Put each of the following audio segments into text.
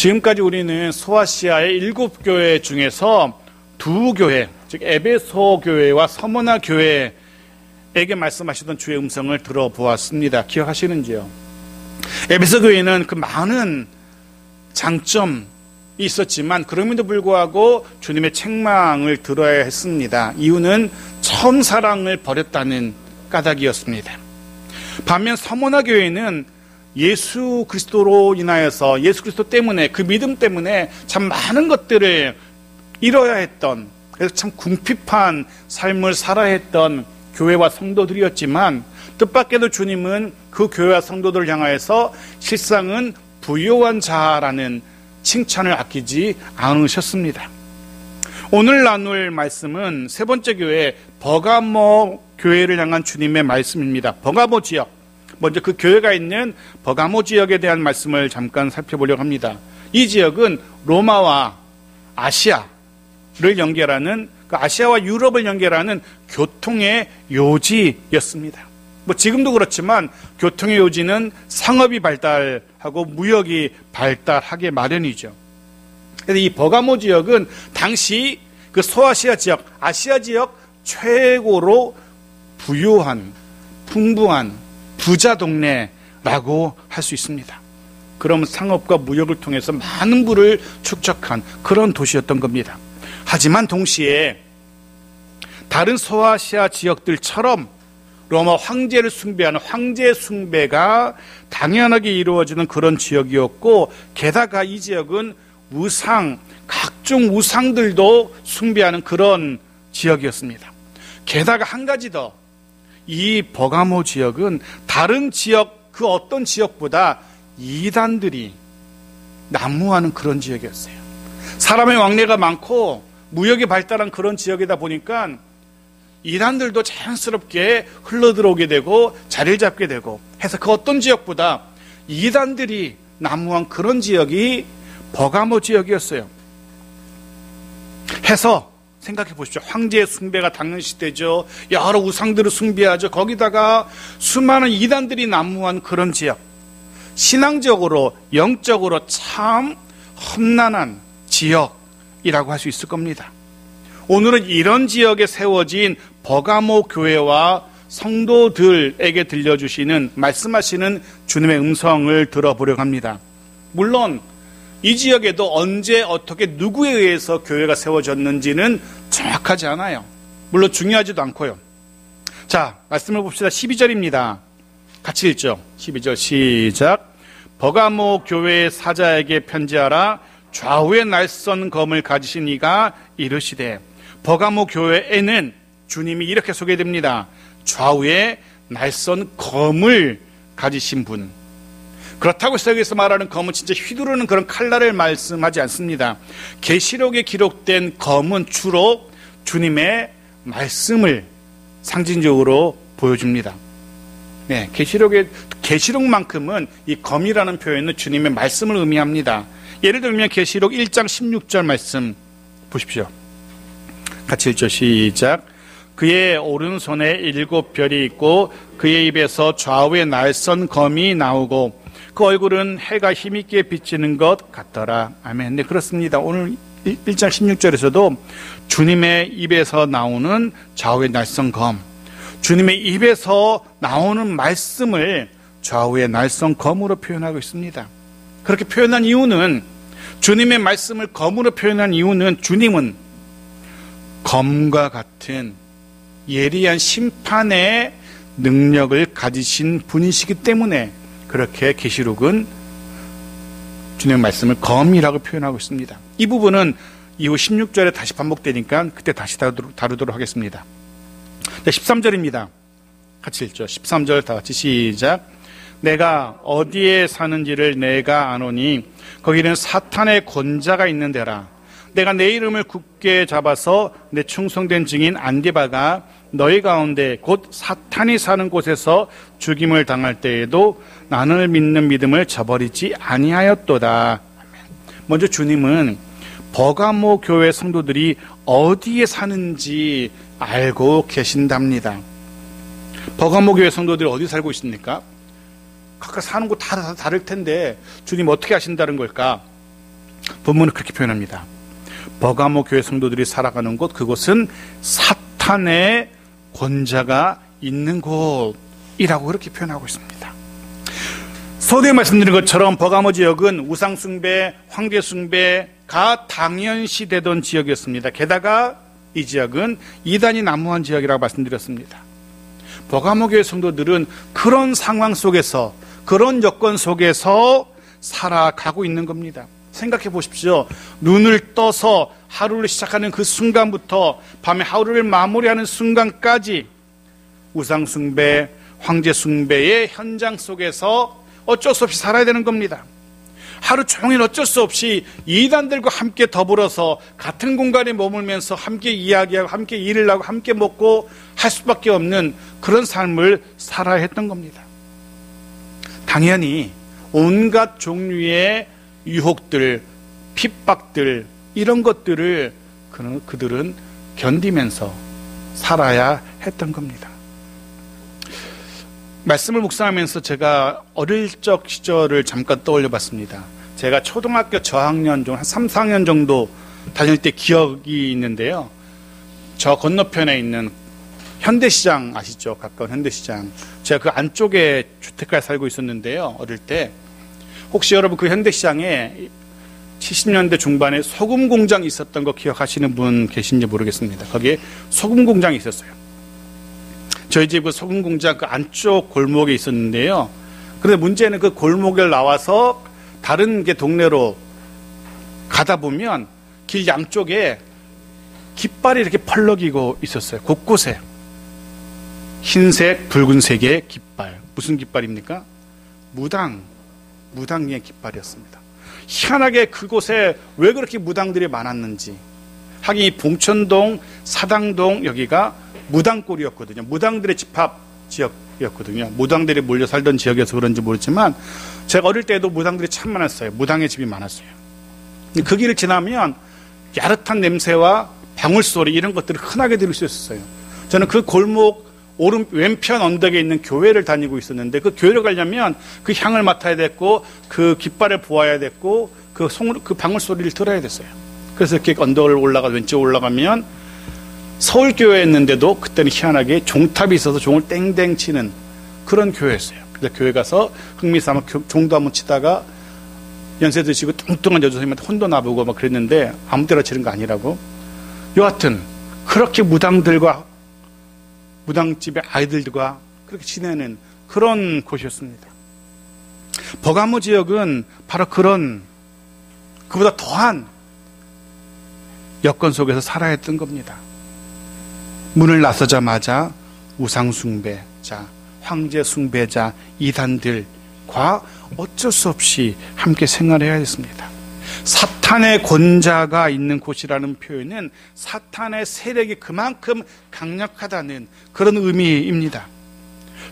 지금까지 우리는 소아시아의 7교회 중에서 2교회, 즉 에베소 교회와 서머나 교회에게 말씀하시던 주의 음성을 들어보았습니다. 기억하시는지요? 에베소 교회는 그 많은 장점이 있었지만 그럼에도 불구하고 주님의 책망을 들어야 했습니다. 이유는 처음 사랑을 버렸다는 까닭이었습니다. 반면 서머나 교회는 예수 그리스도로 인하여서 예수 그리스도 때문에 그 믿음 때문에 참 많은 것들을 잃어야 했던, 그래서 참 궁핍한 삶을 살아야 했던 교회와 성도들이었지만 뜻밖에도 주님은 그 교회와 성도들을 향하여서 실상은 부요한 자라는 칭찬을 아끼지 않으셨습니다. 오늘 나눌 말씀은 세 번째 교회 버가모 교회를 향한 주님의 말씀입니다. 버가모 지역, 먼저 그 교회가 있는 버가모 지역에 대한 말씀을 잠깐 살펴보려고 합니다. 이 지역은 로마와 아시아를 연결하는, 그 아시아와 유럽을 연결하는 교통의 요지였습니다. 지금도 그렇지만 교통의 요지는 상업이 발달하고 무역이 발달하게 마련이죠. 그래서 이 버가모 지역은 당시 그 소아시아 지역, 아시아 지역 최고로 부유한, 풍부한 부자 동네라고 할 수 있습니다. 그럼 상업과 무역을 통해서 많은 부를 축적한 그런 도시였던 겁니다. 하지만 동시에 다른 소아시아 지역들처럼 로마 황제를 숭배하는 황제 숭배가 당연하게 이루어지는 그런 지역이었고, 게다가 이 지역은 우상, 각종 우상들도 숭배하는 그런 지역이었습니다. 게다가 한 가지 더, 이 버가모 지역은 다른 지역, 그 어떤 지역보다 이단들이 난무하는 그런 지역이었어요. 사람의 왕래가 많고 무역이 발달한 그런 지역이다 보니까 이단들도 자연스럽게 흘러들어오게 되고 자리를 잡게 되고 해서 그 어떤 지역보다 이단들이 난무한 그런 지역이 버가모 지역이었어요. 해서 생각해 보십시오. 황제의 숭배가 당연시되죠. 여러 우상들을 숭배하죠. 거기다가 수많은 이단들이 난무한 그런 지역, 신앙적으로 영적으로 참 험난한 지역이라고 할 수 있을 겁니다. 오늘은 이런 지역에 세워진 버가모 교회와 성도들에게 들려주시는, 말씀하시는 주님의 음성을 들어보려고 합니다. 물론 이 지역에도 언제 어떻게 누구에 의해서 교회가 세워졌는지는 정확하지 않아요. 물론 중요하지도 않고요. 자, 말씀을 봅시다. 12절입니다. 같이 읽죠. 12절 시작. 버가모 교회 사자에게 편지하라. 좌우에 날선 검을 가지신 이가 이르시되. 버가모 교회에는 주님이 이렇게 소개됩니다. 좌우에 날선 검을 가지신 분. 그렇다고 해서 여기서 말하는 검은 진짜 휘두르는 그런 칼날을 말씀하지 않습니다. 계시록에 기록된 검은 주로 주님의 말씀을 상징적으로 보여줍니다. 네, 계시록만큼은 이 검이라는 표현은 주님의 말씀을 의미합니다. 예를 들면 계시록 1장 16절 말씀 보십시오. 같이 읽죠. 시작. 그의 오른손에 7별이 있고 그의 입에서 좌우에 날선 검이 나오고 그 얼굴은 해가 힘있게 비치는 것 같더라. 아멘. 네, 그렇습니다. 오늘 1장 16절에서도 주님의 입에서 나오는 좌우의 날선 검, 주님의 입에서 나오는 말씀을 좌우의 날선 검으로 표현하고 있습니다. 그렇게 표현한 이유는, 주님의 말씀을 검으로 표현한 이유는 주님은 검과 같은 예리한 심판의 능력을 가지신 분이시기 때문에 그렇게 계시록은 주님의 말씀을 검이라고 표현하고 있습니다. 이 부분은 이후 16절에 다시 반복되니까 그때 다시 다루도록 하겠습니다. 13절입니다. 같이 읽죠. 13절 다 같이 시작. 내가 어디에 사는지를 내가 아노니 거기는 사탄의 권자가 있는 데라. 내가 내 이름을 굳게 잡아서 내 충성된 증인 안디바가 너희 가운데 곧 사탄이 사는 곳에서 죽임을 당할 때에도 나를 믿는 믿음을 저버리지 아니하였도다. 먼저 주님은 버가모 교회 성도들이 어디에 사는지 알고 계신답니다. 버가모 교회 성도들이 어디 살고 있습니까? 각각 사는 곳 다 다를 텐데 주님 어떻게 아신다는 걸까? 본문은 그렇게 표현합니다. 버가모 교회 성도들이 살아가는 곳, 그곳은 사탄의 권자가 있는 곳이라고 그렇게 표현하고 있습니다. 서두에 말씀드린 것처럼 버가모 지역은 우상숭배, 황제숭배가 당연시되던 지역이었습니다. 게다가 이 지역은 이단이 난무한 지역이라고 말씀드렸습니다. 버가모 교회 성도들은 그런 상황 속에서, 그런 여건 속에서 살아가고 있는 겁니다. 생각해 보십시오. 눈을 떠서 하루를 시작하는 그 순간부터 밤에 하루를 마무리하는 순간까지 우상숭배, 황제숭배의 현장 속에서 어쩔 수 없이 살아야 되는 겁니다. 하루 종일 어쩔 수 없이 이단들과 함께 더불어서 같은 공간에 머물면서 함께 이야기하고 함께 일을 하고 함께 먹고 할 수밖에 없는 그런 삶을 살아야 했던 겁니다. 당연히 온갖 종류의 유혹들, 핍박들, 이런 것들을 그들은 견디면서 살아야 했던 겁니다. 말씀을 묵상하면서 제가 어릴 적 시절을 잠깐 떠올려 봤습니다. 제가 초등학교 저학년 중 한 3, 4학년 정도 다닐 때 기억이 있는데요. 저 건너편에 있는 현대시장 아시죠? 가까운 현대시장. 제가 그 안쪽에 주택가에 살고 있었는데요. 어릴 때. 혹시 여러분 그 현대시장에 70년대 중반에 소금 공장이 있었던 거 기억하시는 분 계신지 모르겠습니다. 거기에 소금 공장이 있었어요. 저희 집 그 소금 공장 그 안쪽 골목에 있었는데요. 그런데 문제는 그 골목을 나와서 다른 게 동네로 가다 보면 길 양쪽에 깃발이 이렇게 펄럭이고 있었어요. 곳곳에. 흰색, 붉은색의 깃발. 무슨 깃발입니까? 무당의 깃발이었습니다. 희한하게 그곳에 왜 그렇게 무당들이 많았는지. 하긴 이 봉천동, 사당동 여기가 무당골이었거든요. 무당들의 집합 지역이었거든요. 무당들이 몰려 살던 지역이어서 그런지 모르지만 제가 어릴 때도 무당들이 참 많았어요. 무당의 집이 많았어요. 그 길을 지나면 야릇한 냄새와 방울소리 이런 것들을 흔하게 들을 수 있었어요. 저는 그 골목 왼편 언덕에 있는 교회를 다니고 있었는데 그 교회를 가려면 그 향을 맡아야 됐고 그 깃발을 보아야 됐고 그 방울소리를 들어야 됐어요. 그래서 이렇게 언덕을 왼쪽 올라가면 서울교회였는데도 그때는 희한하게 종탑이 있어서 종을 땡땡 치는 그런 교회였어요. 그래서 교회 가서 흥미삼아 종도 한번 치다가 연세 드시고 뚱뚱한 여조선님한테 혼도 나보고 막 그랬는데 아무 때나 치는 거 아니라고. 여하튼 그렇게 무당집의 아이들과 그렇게 지내는 그런 곳이었습니다. 버가모 지역은 바로 그보다 더한 여건 속에서 살아야 했던 겁니다. 문을 나서자마자 우상숭배자, 황제숭배자, 이단들과 어쩔 수 없이 함께 생활해야 했습니다. 사탄의 권자가 있는 곳이라는 표현은 사탄의 세력이 그만큼 강력하다는 그런 의미입니다.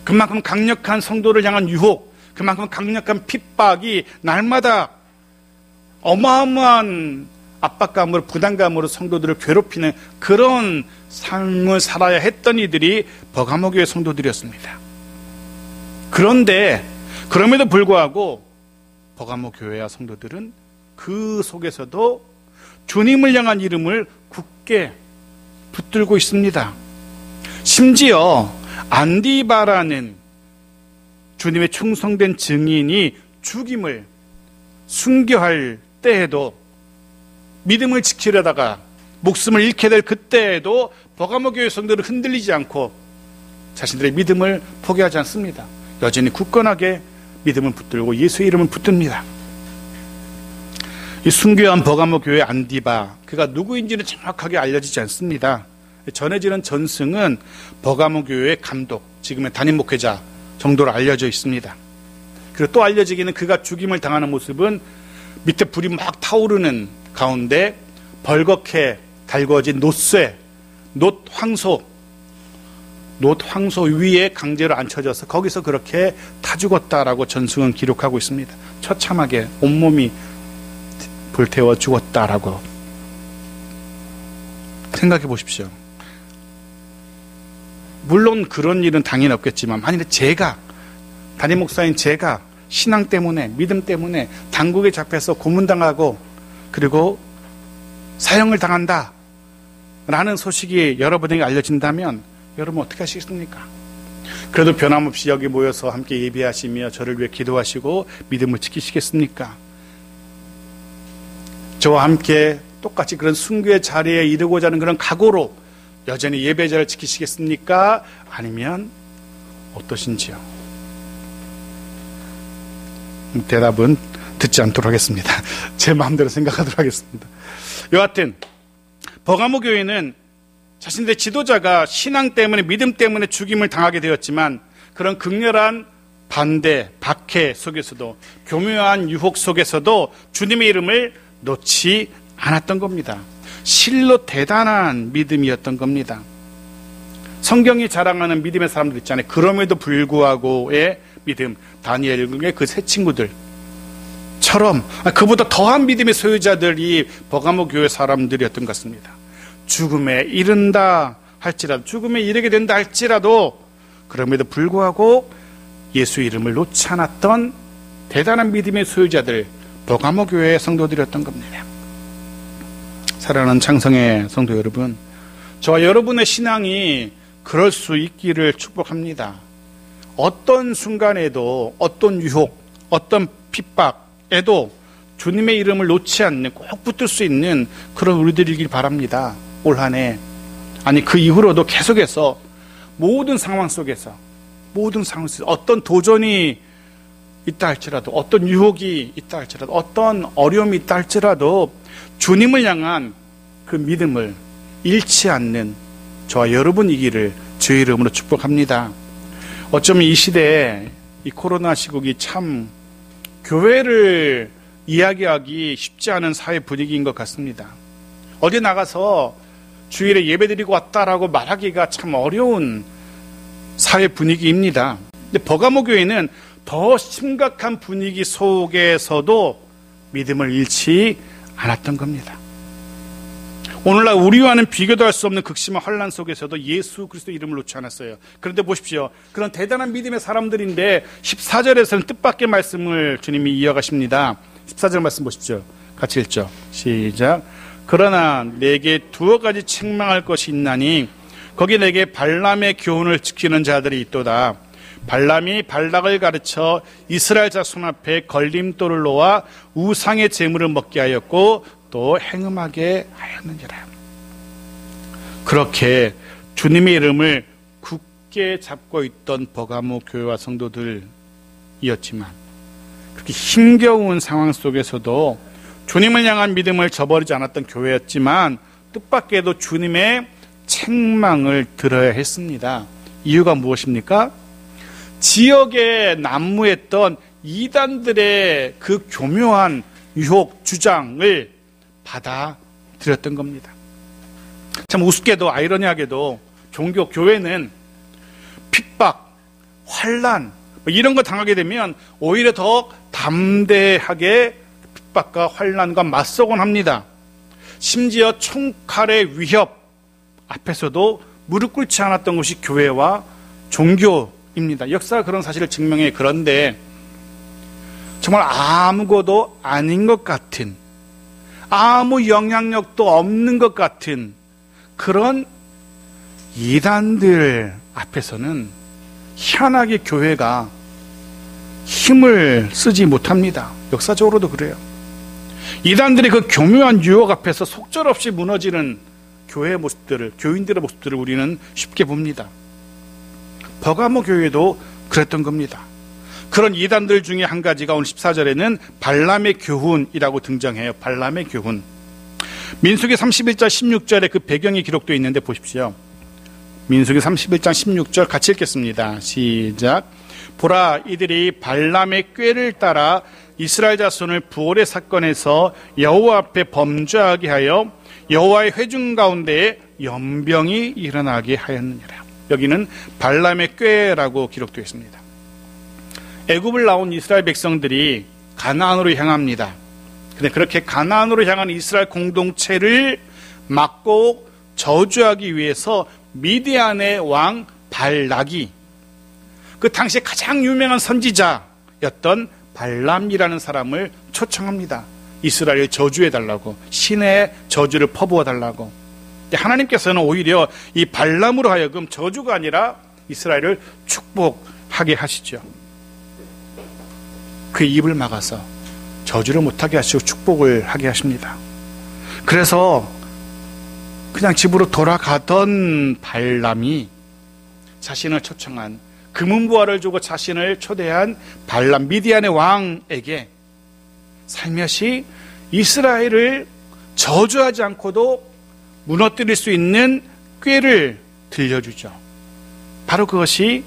그만큼 강력한 성도를 향한 유혹, 그만큼 강력한 핍박이 날마다 어마어마한 압박감으로 부담감으로 성도들을 괴롭히는 그런 삶을 살아야 했던 이들이 버가모 교회 성도들이었습니다. 그런데 그럼에도 불구하고 버가모 교회와 성도들은 그 속에서도 주님을 향한 이름을 굳게 붙들고 있습니다. 심지어 안디바라는 주님의 충성된 증인이 죽임을 순교할 때에도 믿음을 지키려다가 목숨을 잃게 될 그때에도 버가모 교회 성도들은 흔들리지 않고 자신들의 믿음을 포기하지 않습니다. 여전히 굳건하게 믿음을 붙들고 예수의 이름을 붙듭니다. 이 순교한 버가모 교회 안디바, 그가 누구인지는 정확하게 알려지지 않습니다. 전해지는 전승은 버가모 교회의 감독, 지금의 담임 목회자 정도로 알려져 있습니다. 그리고 또 알려지기는 그가 죽임을 당하는 모습은 밑에 불이 막 타오르는 가운데 벌겋게 달궈진 놋황소 위에 강제로 앉혀져서 거기서 그렇게 타 죽었다라고 전승은 기록하고 있습니다. 처참하게 온몸이 불태워 죽었다라고. 생각해 보십시오. 물론 그런 일은 당연히 없겠지만 만일에 담임 목사인 제가 신앙 때문에, 믿음 때문에 당국에 잡혀서 고문당하고 그리고 사형을 당한다 라는 소식이 여러분에게 알려진다면 여러분 어떻게 하시겠습니까? 그래도 변함없이 여기 모여서 함께 예배하시며 저를 위해 기도하시고 믿음을 지키시겠습니까? 저와 함께 똑같이 그런 순교의 자리에 이르고자 하는 그런 각오로 여전히 예배자를 지키시겠습니까? 아니면 어떠신지요? 대답은 듣지 않도록 하겠습니다. 제 마음대로 생각하도록 하겠습니다. 여하튼 버가모 교회는 자신들의 지도자가 신앙 때문에 믿음 때문에 죽임을 당하게 되었지만 그런 극렬한 반대, 박해 속에서도 교묘한 유혹 속에서도 주님의 이름을 놓지 않았던 겁니다. 실로 대단한 믿음이었던 겁니다. 성경이 자랑하는 믿음의 사람들 있잖아요. 그럼에도 불구하고의 믿음, 다니엘의 그 세 친구들처럼 그보다 더한 믿음의 소유자들이 버가모 교회 사람들이었던 것 같습니다. 죽음에 이른다 할지라도, 죽음에 이르게 된다 할지라도 그럼에도 불구하고 예수 이름을 놓지 않았던 대단한 믿음의 소유자들, 버가모 교회의 성도들이었던 겁니다. 사랑하는 창성의 성도 여러분, 저와 여러분의 신앙이 그럴 수 있기를 축복합니다. 어떤 순간에도, 어떤 유혹, 어떤 핍박에도 주님의 이름을 놓지 않는, 꼭 붙들 수 있는 그런 우리들이길 바랍니다. 올 한 해, 아니 그 이후로도 계속해서 모든 상황 속에서 어떤 도전이 있다 할지라도, 어떤 유혹이 있다 할지라도, 어떤 어려움이 있다 할지라도 주님을 향한 그 믿음을 잃지 않는 저와 여러분이기를 주의 이름으로 축복합니다. 어쩌면 이 시대에 이 코로나 시국이 참 교회를 이야기하기 쉽지 않은 사회 분위기인 것 같습니다. 어디 나가서 주일에 예배드리고 왔다라고 말하기가 참 어려운 사회 분위기입니다. 근데 버가모 교회는 더 심각한 분위기 속에서도 믿음을 잃지 않았던 겁니다. 오늘날 우리와는 비교도 할 수 없는 극심한 환난 속에서도 예수 그리스도 이름을 놓지 않았어요. 그런데 보십시오. 그런 대단한 믿음의 사람들인데 14절에서는 뜻밖의 말씀을 주님이 이어가십니다. 14절 말씀 보십시오. 같이 읽죠. 시작. 그러나 내게 두어 가지 책망할 것이 있나니 거기 내게 발람의 교훈을 지키는 자들이 있도다. 발람이 발락을 가르쳐 이스라엘 자손 앞에 걸림돌을 놓아 우상의 제물을 먹게 하였고 또 행음하게 하였느니라. 그렇게 주님의 이름을 굳게 잡고 있던 버가모 교회와 성도들이었지만 그렇게 힘겨운 상황 속에서도 주님을 향한 믿음을 저버리지 않았던 교회였지만 뜻밖에도 주님의 책망을 들어야 했습니다. 이유가 무엇입니까? 지역에 난무했던 이단들의 그 교묘한 유혹, 주장을 받아들였던 겁니다. 참 우습게도 아이러니하게도 종교, 교회는 핍박, 환난 이런 거 당하게 되면 오히려 더 담대하게 핍박과 환난과 맞서곤 합니다. 심지어 총칼의 위협 앞에서도 무릎 꿇지 않았던 것이 교회와 종교입니다. 역사가 그런 사실을 증명해. 그런데 정말 아무것도 아닌 것 같은, 아무 영향력도 없는 것 같은 그런 이단들 앞에서는 희한하게 교회가 힘을 쓰지 못합니다. 역사적으로도 그래요. 이단들의 그 교묘한 유혹 앞에서 속절없이 무너지는 교회의 모습들을, 교인들의 모습들을 우리는 쉽게 봅니다. 버가모 교회도 그랬던 겁니다. 그런 이단들 중에 한 가지가 오늘 14절에는 발람의 교훈이라고 등장해요. 발람의 교훈. 민수기 31장 16절에 그 배경이 기록되어 있는데 보십시오. 민수기 31장 16절 같이 읽겠습니다. 시작. 보라, 이들이 발람의 꾀를 따라 이스라엘 자손을 부올의 사건에서 여호와 앞에 범죄하게 하여 여호와의 회중 가운데에 연병이 일어나게 하였느니라. 여기는 발람의 꾀라고 기록되어 있습니다. 애굽을 나온 이스라엘 백성들이 가나안으로 향합니다. 근데 그렇게 가나안으로 향한 이스라엘 공동체를 막고 저주하기 위해서 미디안의 왕 발락이 그 당시에 가장 유명한 선지자였던 발람이라는 사람을 초청합니다. 이스라엘을 저주해달라고, 신의 저주를 퍼부어달라고. 하나님께서는 오히려 이 발람으로 하여금 저주가 아니라 이스라엘을 축복하게 하시죠. 그 입을 막아서 저주를 못하게 하시고 축복을 하게 하십니다. 그래서 그냥 집으로 돌아가던 발람이 자신을 초청한, 금은보화를 주고 자신을 초대한 발람, 미디안의 왕에게 살며시 이스라엘을 저주하지 않고도 무너뜨릴 수 있는 꾀를 들려주죠. 바로 그것이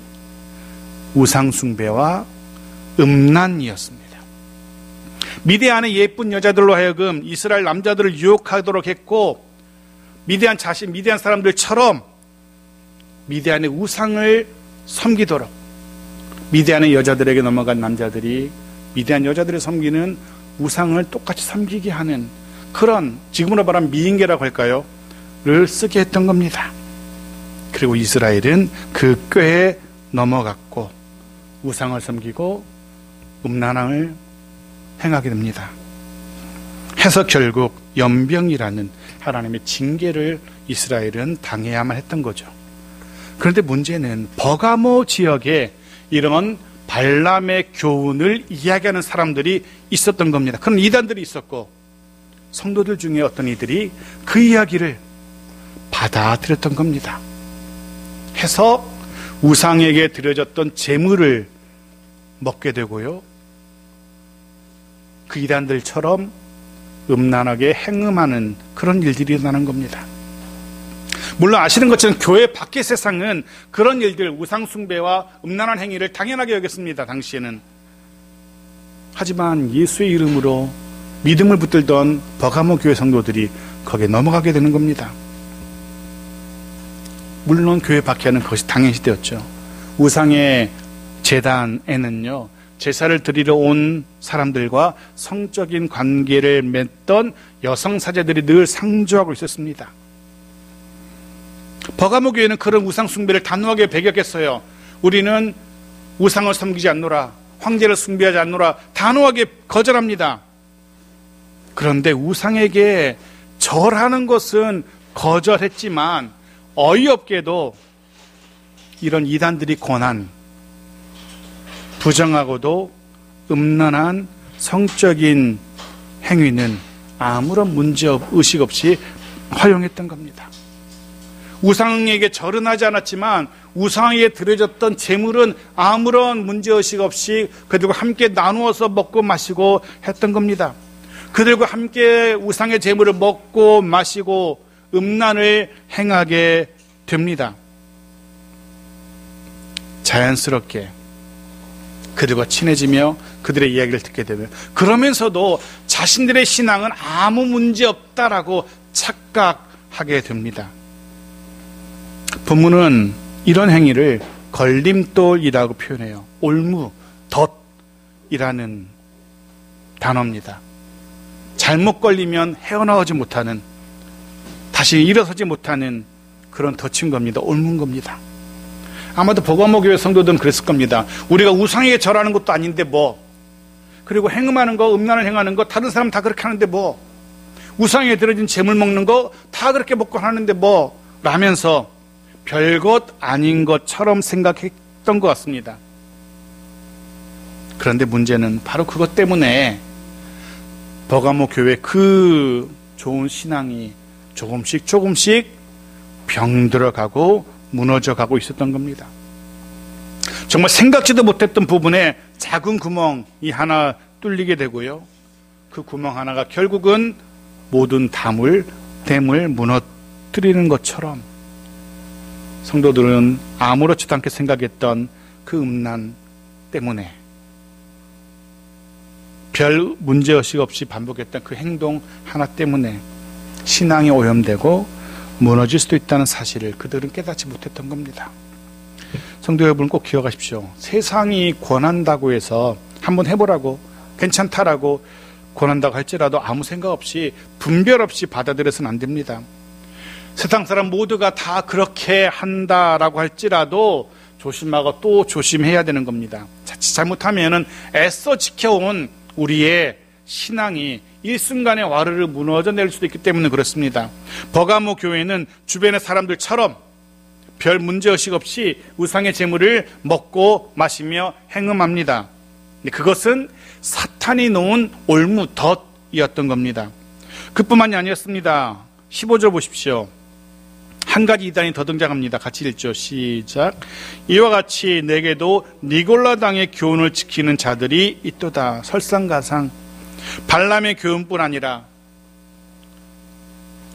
우상숭배와 음란이었습니다. 미디안의 예쁜 여자들로 하여금 이스라엘 남자들을 유혹하도록 했고, 미디안 사람들처럼 미디안의 우상을 섬기도록, 미디안의 여자들에게 넘어간 남자들이 미디안 여자들을 섬기는 우상을 똑같이 섬기게 하는 그런, 지금으로 말하면 미인계라고 할까요? 를 쓰게 했던 겁니다. 그리고 이스라엘은 그 꾀에 넘어갔고 우상을 섬기고 음란함을 행하게 됩니다. 해서 결국 연병이라는 하나님의 징계를 이스라엘은 당해야만 했던 거죠. 그런데 문제는 버가모 지역에 이런 발람의 교훈을 이야기하는 사람들이 있었던 겁니다. 그런 이단들이 있었고, 성도들 중에 어떤 이들이 그 이야기를 받아들였던 겁니다. 해서 우상에게 드려졌던 제물을 먹게 되고요, 그 이단들처럼 음란하게 행음하는 그런 일들이 일어나는 겁니다. 물론 아시는 것처럼 교회 밖의 세상은 그런 일들, 우상숭배와 음란한 행위를 당연하게 여겼습니다. 당시에는. 하지만 예수의 이름으로 믿음을 붙들던 버가모 교회 성도들이 거기에 넘어가게 되는 겁니다. 물론 교회 밖에는 그것이 당연시되었죠. 우상의 제단에는요, 제사를 드리러 온 사람들과 성적인 관계를 맺던 여성 사제들이 늘 상주하고 있었습니다. 버가모 교회는 그런 우상 숭배를 단호하게 배격했어요. 우리는 우상을 섬기지 않노라, 황제를 숭배하지 않노라, 단호하게 거절합니다. 그런데 우상에게 절하는 것은 거절했지만 어이없게도 이런 이단들이 권한 부정하고도 음란한 성적인 행위는 아무런 의식 없이 허용했던 겁니다. 우상에게 절은 하지 않았지만 우상에게 드려졌던 제물은 아무런 문제의식 없이 그들과 함께 나누어서 먹고 마시고 했던 겁니다. 그들과 함께 우상의 제물을 먹고 마시고 음란을 행하게 됩니다. 자연스럽게 그들과 친해지며 그들의 이야기를 듣게 되면, 그러면서도 자신들의 신앙은 아무 문제 없다라고 착각하게 됩니다. 본문은 이런 행위를 걸림돌이라고 표현해요. 올무, 덫이라는 단어입니다. 잘못 걸리면 헤어나오지 못하는, 다시 일어서지 못하는 그런 덫인 겁니다. 옮은 겁니다. 아마도 버가모 교회 성도들은 그랬을 겁니다. 우리가 우상에게 절하는 것도 아닌데 뭐, 그리고 행음하는 거, 음란을 행하는 거 다른 사람 다 그렇게 하는데 뭐, 우상에 들어진 재물 먹는 거 다 그렇게 먹고 하는데 뭐, 라면서 별것 아닌 것처럼 생각했던 것 같습니다. 그런데 문제는 바로 그것 때문에 버가모 교회 그 좋은 신앙이 조금씩 병들어가고 무너져가고 있었던 겁니다. 정말 생각지도 못했던 부분에 작은 구멍이 하나 뚫리게 되고요, 그 구멍 하나가 결국은 모든 댐을 무너뜨리는 것처럼 성도들은 아무렇지도 않게 생각했던 그 음란 때문에, 별 문제의식 없이 반복했던 그 행동 하나 때문에 신앙이 오염되고 무너질 수도 있다는 사실을 그들은 깨닫지 못했던 겁니다. 성도 여러분, 꼭 기억하십시오. 세상이 권한다고 해서 한번 해보라고, 괜찮다라고 권한다고 할지라도 아무 생각 없이, 분별 없이 받아들여서는 안 됩니다. 세상 사람 모두가 다 그렇게 한다라고 할지라도 조심하고 또 조심해야 되는 겁니다. 자칫 잘못하면은 애써 지켜온 우리의 신앙이 일순간에 와르르 무너져 내릴 수도 있기 때문에 그렇습니다. 버가모 교회는 주변의 사람들처럼 별 문제의식 없이 우상의 제물을 먹고 마시며 행음합니다. 그것은 사탄이 놓은 올무덧이었던 겁니다. 그뿐만이 아니었습니다. 15절 보십시오. 한 가지 이단이 더 등장합니다. 같이 읽죠. 시작. 이와 같이 내게도 니골라당의 교훈을 지키는 자들이 있도다. 설상가상 발람의 교훈뿐 아니라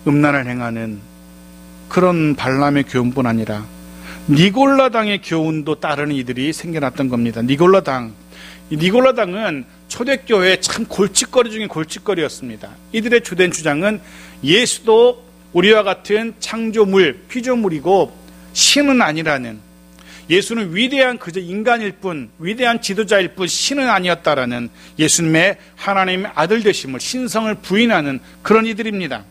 음란을 행하는 그런 발람의 교훈뿐 아니라 니골라당의 교훈도 따르는 이들이 생겨났던 겁니다. 니골라당. 이 니골라당은 초대교회의 참 골칫거리 중에 골칫거리였습니다. 이들의 주된 주장은 예수도 우리와 같은 창조물, 피조물이고 신은 아니라는, 예수는 위대한 그저 인간일 뿐, 위대한 지도자일 뿐 신은 아니었다라는 예수님의 하나님의 아들 되심을, 신성을 부인하는 그런 이들입니다.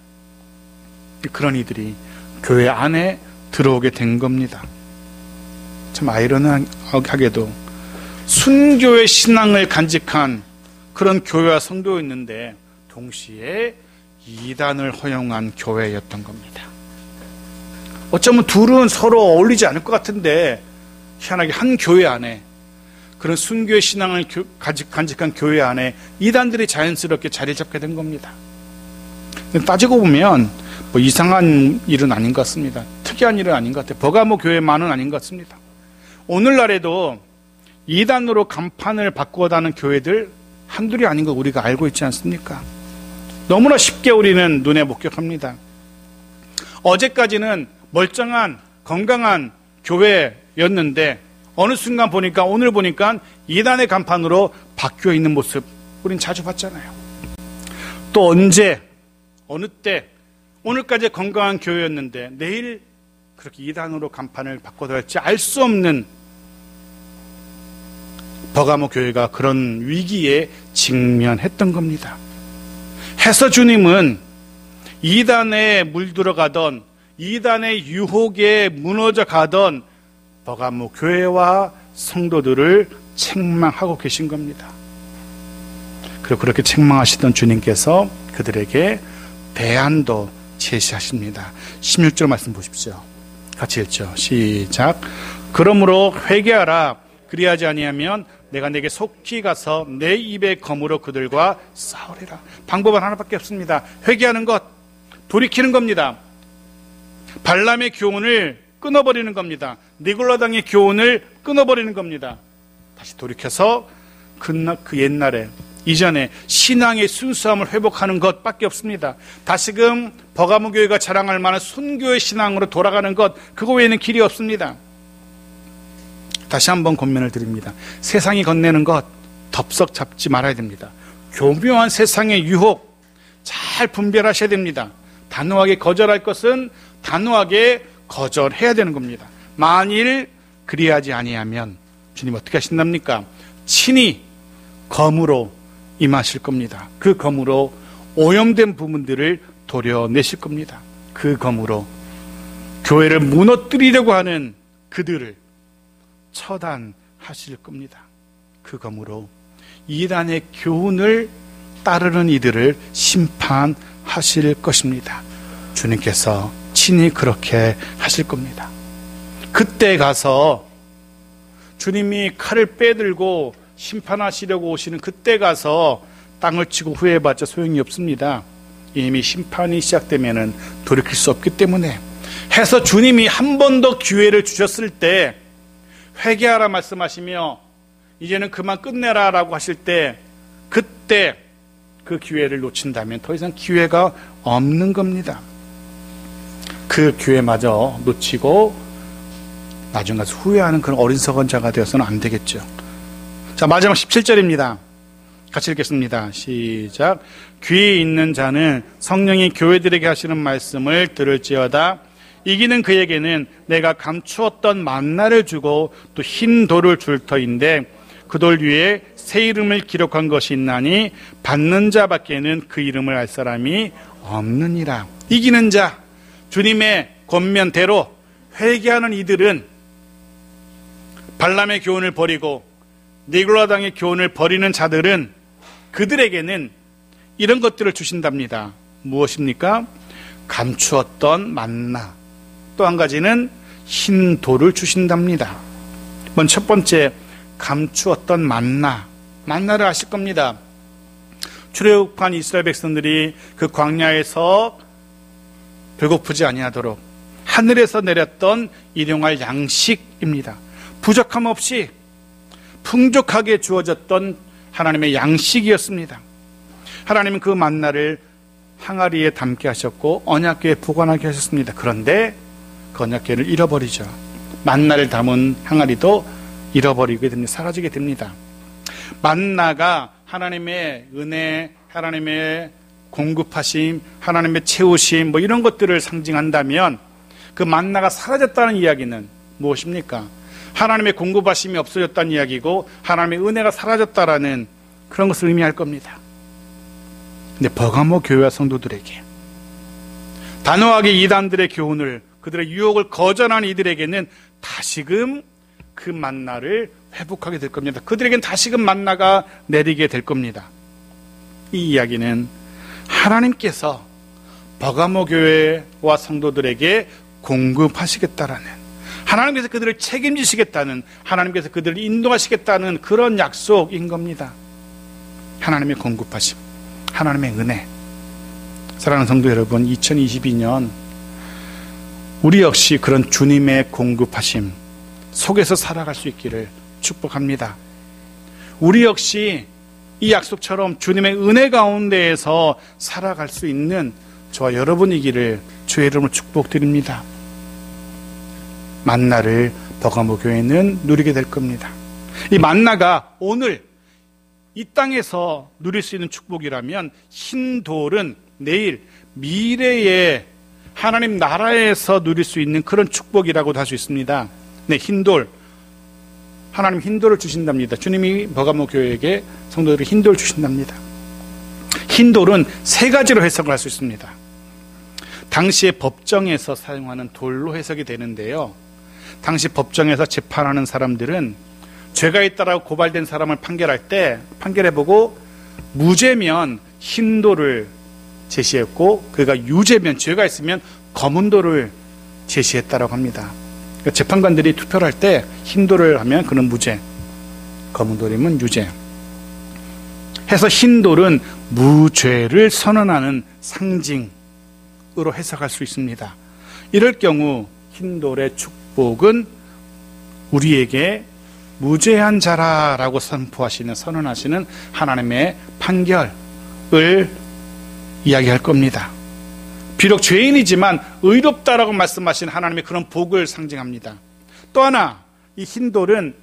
그런 이들이 교회 안에 들어오게 된 겁니다. 참 아이러니하게도 순교의 신앙을 간직한 그런 교회와 성도였는데 동시에 이단을 허용한 교회였던 겁니다. 어쩌면 둘은 서로 어울리지 않을 것 같은데 희한하게 한 교회 안에, 그런 순교의 신앙을 간직한 교회 안에 이단들이 자연스럽게 자리를 잡게 된 겁니다. 따지고 보면 뭐 이상한 일은 아닌 것 같습니다. 특이한 일은 아닌 것 같아요. 버가모 교회만은 아닌 것 같습니다. 오늘날에도 이단으로 간판을 바꾸어다는 교회들 한둘이 아닌 거 우리가 알고 있지 않습니까? 너무나 쉽게 우리는 눈에 목격합니다. 어제까지는 멀쩡한 건강한 교회였는데 어느 순간 보니까, 오늘 보니까 이단의 간판으로 바뀌어 있는 모습 우린 자주 봤잖아요. 또 언제, 어느 때, 오늘까지 건강한 교회였는데 내일 그렇게 이단으로 간판을 바꿔달지 알 수 없는 버가모 교회가 그런 위기에 직면했던 겁니다. 해서 주님은 이단에 물들어가던, 이단의 유혹에 무너져 가던 버가모 교회와 성도들을 책망하고 계신 겁니다. 그리고 그렇게 책망하시던 주님께서 그들에게 대안도 제시하십니다. 16절 말씀 보십시오. 같이 읽죠. 시작. 그러므로 회개하라. 그리하지 아니하면 내가 내게 속히 가서 내 입의 검으로 그들과 싸우리라. 방법은 하나밖에 없습니다. 회개하는 것, 돌이키는 겁니다. 발람의 교훈을 끊어버리는 겁니다. 니골라당의 교훈을 끊어버리는 겁니다. 다시 돌이켜서 그 옛날에, 이전에 신앙의 순수함을 회복하는 것밖에 없습니다. 다시금 버가모 교회가 자랑할 만한 순교의 신앙으로 돌아가는 것, 그거 외에는 길이 없습니다. 다시 한번 권면을 드립니다. 세상이 건네는 것 덥석 잡지 말아야 됩니다. 교묘한 세상의 유혹 잘 분별하셔야 됩니다. 단호하게 거절할 것은 단호하게 거절해야 되는 겁니다. 만일 그리하지 아니하면 주님 어떻게 하신답니까? 친히 검으로 임하실 겁니다. 그 검으로 오염된 부분들을 도려내실 겁니다. 그 검으로 교회를 무너뜨리려고 하는 그들을 처단하실 겁니다. 그 검으로 이단의 교훈을 따르는 이들을 심판하실 것입니다. 주님께서 친히 그렇게 하실 겁니다. 그때 가서 주님이 칼을 빼들고 심판하시려고 오시는 그때 가서 땅을 치고 후회해봤자 소용이 없습니다. 이미 심판이 시작되면은 돌이킬 수 없기 때문에, 해서 주님이 한 번 더 기회를 주셨을 때 회개하라 말씀하시며 이제는 그만 끝내라 라고 하실 때, 그때 그 기회를 놓친다면 더 이상 기회가 없는 겁니다. 그 기회마저 놓치고 나중에 가서 후회하는 그런 어리석은 자가 되어서는 안 되겠죠. 자, 마지막 17절입니다. 같이 읽겠습니다. 시작. 귀 있는 자는 성령이 교회들에게 하시는 말씀을 들을지어다. 이기는 그에게는 내가 감추었던 만나를 주고 또 흰 돌을 줄 터인데 그 돌 위에 새 이름을 기록한 것이 있나니 받는 자밖에는 그 이름을 알 사람이 없느니라. 이기는 자, 주님의 권면대로 회개하는 이들은 발람의 교훈을 버리고 니골라당의 교훈을 버리는 자들은 그들에게는 이런 것들을 주신답니다. 무엇입니까? 감추었던 만나, 또 한 가지는 흰 돌을 주신답니다. 먼저 첫 번째, 감추었던 만나를 아실 겁니다. 출애굽한 이스라엘 백성들이 그 광야에서 배고프지 아니하도록 하늘에서 내렸던 일용할 양식입니다. 부족함 없이 풍족하게 주어졌던 하나님의 양식이었습니다. 하나님은 그 만나를 항아리에 담게 하셨고 언약궤에 보관하게 하셨습니다. 그런데 그 언약궤를 잃어버리죠. 만나를 담은 항아리도 잃어버리게 됩니다. 사라지게 됩니다. 만나가 하나님의 은혜, 하나님의 공급하심, 하나님의 채우심, 이런 것들을 상징한다면 그 만나가 사라졌다는 이야기는 무엇입니까? 하나님의 공급하심이 없어졌다는 이야기고 하나님의 은혜가 사라졌다라는 그런 것을 의미할 겁니다. 근데 버가모 교회와 성도들에게, 단호하게 이단들의 교훈을, 그들의 유혹을 거절한 이들에게는 다시금 그 만나를 회복하게 될 겁니다. 그들에게는 다시금 만나가 내리게 될 겁니다. 이 이야기는 하나님께서 버가모 교회와 성도들에게 공급하시겠다라는, 하나님께서 그들을 책임지시겠다는, 하나님께서 그들을 인도하시겠다는 그런 약속인 겁니다. 하나님의 공급하심, 하나님의 은혜. 사랑하는 성도 여러분, 2022년 우리 역시 그런 주님의 공급하심 속에서 살아갈 수 있기를 축복합니다. 우리 역시 이 약속처럼 주님의 은혜 가운데에서 살아갈 수 있는 저와 여러분이기를 주의 이름으로 축복드립니다. 만나를 버가모 교회는 누리게 될 겁니다. 이 만나가 오늘 이 땅에서 누릴 수 있는 축복이라면 흰 돌은 내일 미래에 하나님 나라에서 누릴 수 있는 그런 축복이라고도 할 수 있습니다. 네, 흰돌, 하나님 흰돌을 주신답니다. 주님이 버가모 교회에게 성도들이 흰돌 주신답니다. 흰돌은 세 가지로 해석을 할 수 있습니다. 당시의 법정에서 사용하는 돌로 해석이 되는데요, 당시 법정에서 재판하는 사람들은 죄가 있다라고 고발된 사람을 판결할 때 판결해보고 무죄면 흰 돌을 제시했고, 그가 유죄면, 죄가 있으면 검은 돌을 제시했다라고 합니다. 그러니까 재판관들이 투표를 할 때 흰 돌을 하면 그는 무죄, 검은 돌이면 유죄 해서 흰 돌은 무죄를 선언하는 상징으로 해석할 수 있습니다. 이럴 경우 흰 돌의 축복은 우리에게 무죄한 자라라고 선포하시는, 선언하시는 하나님의 판결을 이야기할 겁니다. 비록 죄인이지만 의롭다라고 말씀하신 하나님의 그런 복을 상징합니다. 또 하나, 이 흰돌은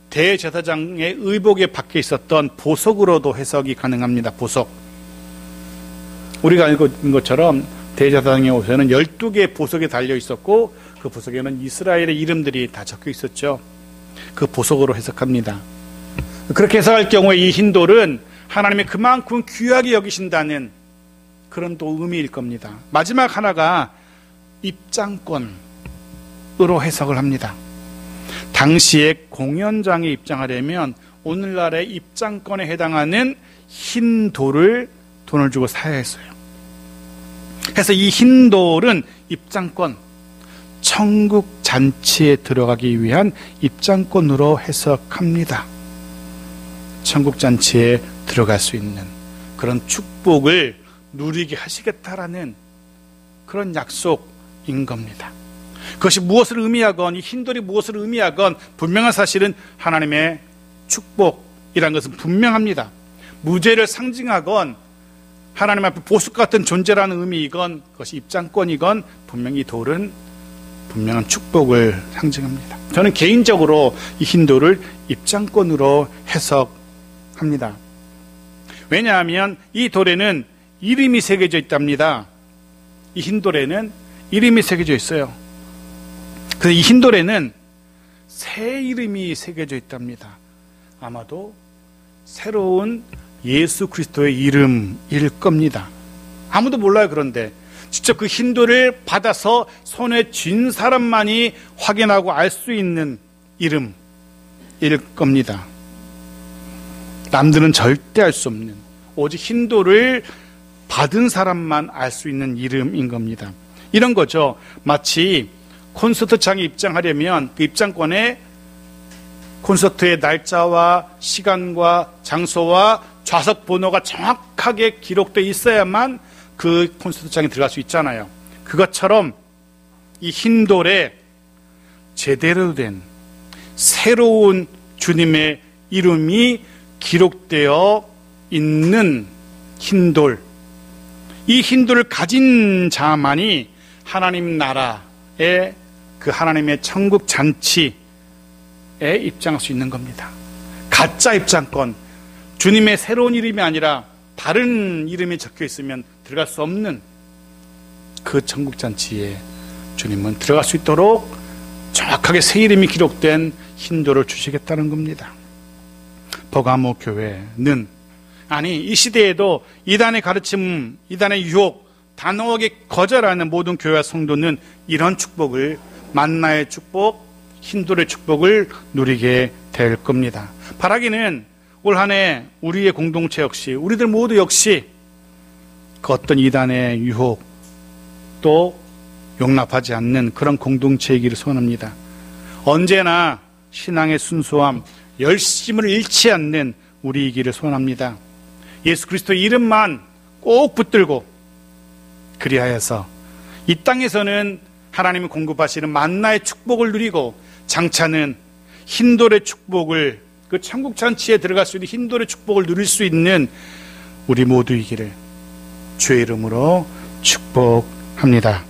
대제사장의 의복에 박혀 있었던 보석으로도 해석이 가능합니다. 보석. 우리가 알고 있는 것처럼 대제사장의 옷에는 12개의 보석이 달려 있었고 그 보석에는 이스라엘의 이름들이 다 적혀 있었죠. 그 보석으로 해석합니다. 그렇게 해석할 경우에 이 흰돌은 하나님이 그만큼 귀하게 여기신다는 그런 또 의미일 겁니다. 마지막 하나가 입장권으로 해석을 합니다. 당시에 공연장에 입장하려면 오늘날의 입장권에 해당하는 흰 돌을 돈을 주고 사야 했어요. 그래서 이 흰 돌은 입장권, 천국 잔치에 들어가기 위한 입장권으로 해석합니다. 천국 잔치에 들어갈 수 있는 그런 축복을 누리게 하시겠다라는 그런 약속인 겁니다. 그것이 무엇을 의미하건, 이 흰돌이 무엇을 의미하건 분명한 사실은 하나님의 축복이라는 것은 분명합니다. 무죄를 상징하건 하나님 앞에 보석 같은 존재라는 의미이건 그것이 입장권이건 분명히 이 돌은 분명한 축복을 상징합니다. 저는 개인적으로 이 흰돌을 입장권으로 해석합니다. 왜냐하면 이 돌에는 이름이 새겨져 있답니다. 이 흰돌에는 이름이 새겨져 있어요. 그래서 이 흰돌에는 새 이름이 새겨져 있답니다. 아마도 새로운 예수 그리스도의 이름일 겁니다. 아무도 몰라요. 그런데 직접 그 흰돌을 받아서 손에 쥔 사람만이 확인하고 알 수 있는 이름일 겁니다. 남들은 절대 알 수 없는, 오직 흰돌을 받은 사람만 알 수 있는 이름인 겁니다. 이런 거죠. 마치 콘서트장에 입장하려면 그 입장권에 콘서트의 날짜와 시간과 장소와 좌석 번호가 정확하게 기록되어 있어야만 그 콘서트장에 들어갈 수 있잖아요. 그것처럼 이 흰돌에 제대로 된 새로운 주님의 이름이 기록되어 있는 흰돌, 이 흰돌을 가진 자만이 하나님 나라의 그 하나님의 천국 잔치에 입장할 수 있는 겁니다. 가짜 입장권, 주님의 새로운 이름이 아니라 다른 이름이 적혀 있으면 들어갈 수 없는 그 천국 잔치에 주님은 들어갈 수 있도록 정확하게 새 이름이 기록된 흰돌을 주시겠다는 겁니다. 버가모 교회는, 아니 이 시대에도 이단의 가르침, 이단의 유혹 단호하게 거절하는 모든 교회와 성도는 이런 축복을, 만나의 축복, 흰돌의 축복을 누리게 될 겁니다. 바라기는 올 한 해 우리의 공동체 역시, 우리들 모두 역시 그 어떤 이단의 유혹 또 용납하지 않는 그런 공동체이기를 소원합니다. 언제나 신앙의 순수함, 열심을 잃지 않는 우리이기를 소원합니다. 예수 그리스도의 이름만 꼭 붙들고, 그리하여서 이 땅에서는 하나님이 공급하시는 만나의 축복을 누리고 장차는 흰돌의 축복을, 그 천국 잔치에 들어갈 수 있는 흰돌의 축복을 누릴 수 있는 우리 모두이기를 주의 이름으로 축복합니다.